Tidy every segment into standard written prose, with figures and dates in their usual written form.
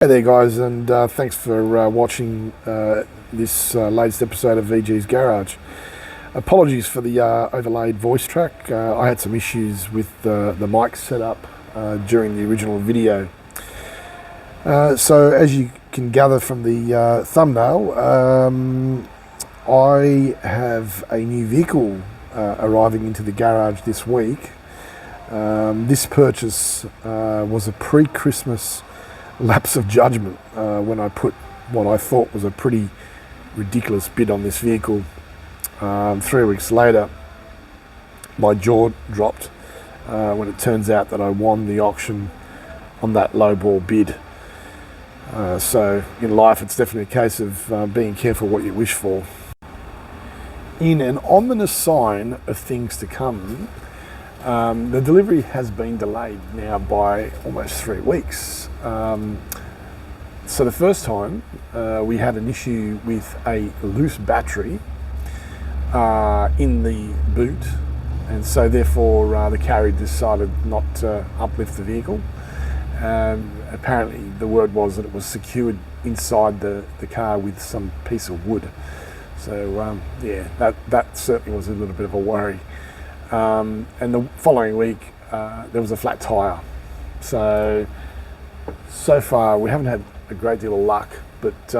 Hey there guys, and thanks for watching this latest episode of VG's Garage. Apologies for the overlaid voice track. I had some issues with the mic setup during the original video. So as you can gather from the thumbnail, I have a new vehicle arriving into the garage this week. This purchase was a pre-Christmas lapse of judgment when I put what I thought was a pretty ridiculous bid on this vehicle. 3 weeks later, my jaw dropped when it turns out that I won the auction on that lowball bid. So in life, it's definitely a case of being careful what you wish for. In an ominous sign of things to come, the delivery has been delayed now by almost 3 weeks. So the first time we had an issue with a loose battery in the boot, and so therefore the carrier decided not to uplift the vehicle. Apparently the word was that it was secured inside the car with some piece of wood. So yeah, that certainly was a little bit of a worry. And the following week there was a flat tyre. So far we haven't had a great deal of luck, but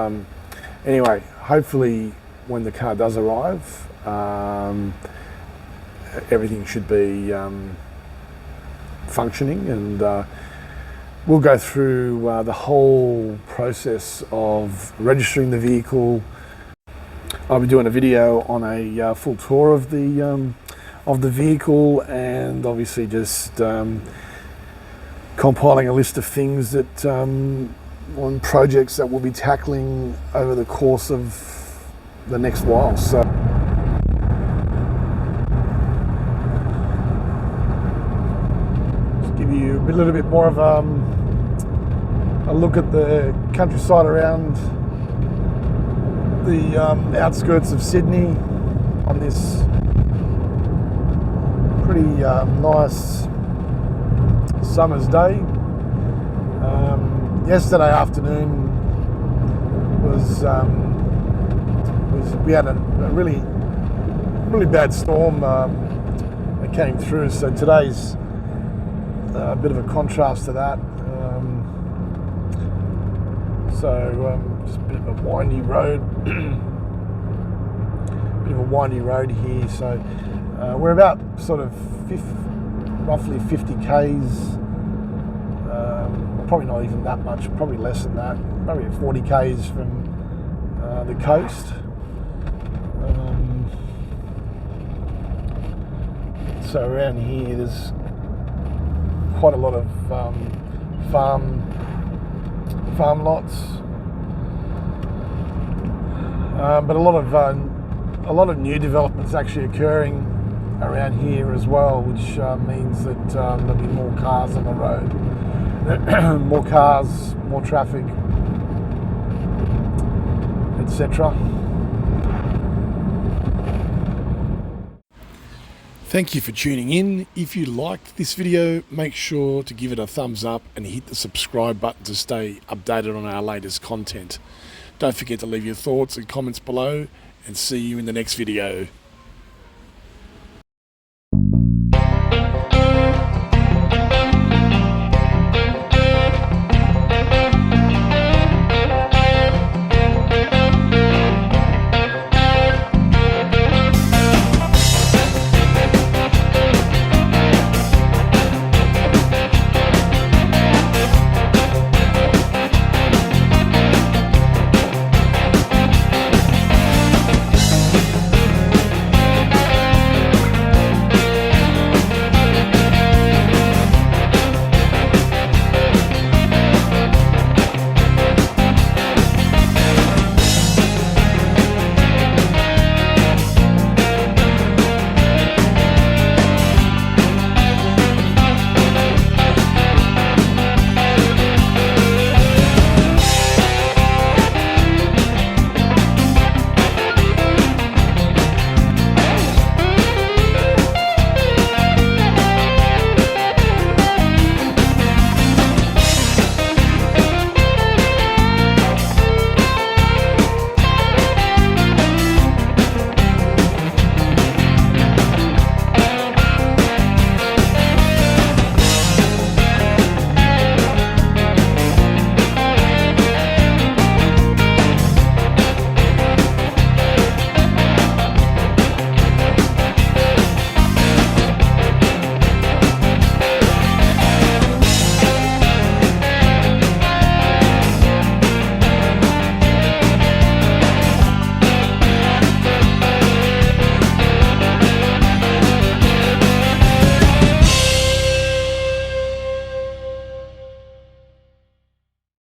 anyway, hopefully when the car does arrive, everything should be functioning, and we'll go through the whole process of registering the vehicle. I'll be doing a video on a full tour of the vehicle, and obviously just compiling a list of things that on projects that we'll be tackling over the course of the next while. So just give you a little bit more of a look at the countryside around the outskirts of Sydney on this pretty nice summer's day. Yesterday afternoon we had a really bad storm that came through. So today's a bit of a contrast to that. Just a bit of a windy road, here. So we're about sort of roughly 50 k's. Probably not even that much, probably less than that, probably 40 k's from the coast. So around here there's quite a lot of farm lots, but a lot of new developments actually occurring around here as well, which means that there'll be more cars on the road. More cars, more traffic, etc. Thank you for tuning in. If you liked this video, make sure to give it a thumbs up and hit the subscribe button to stay updated on our latest content. Don't forget to leave your thoughts and comments below, and see you in the next video.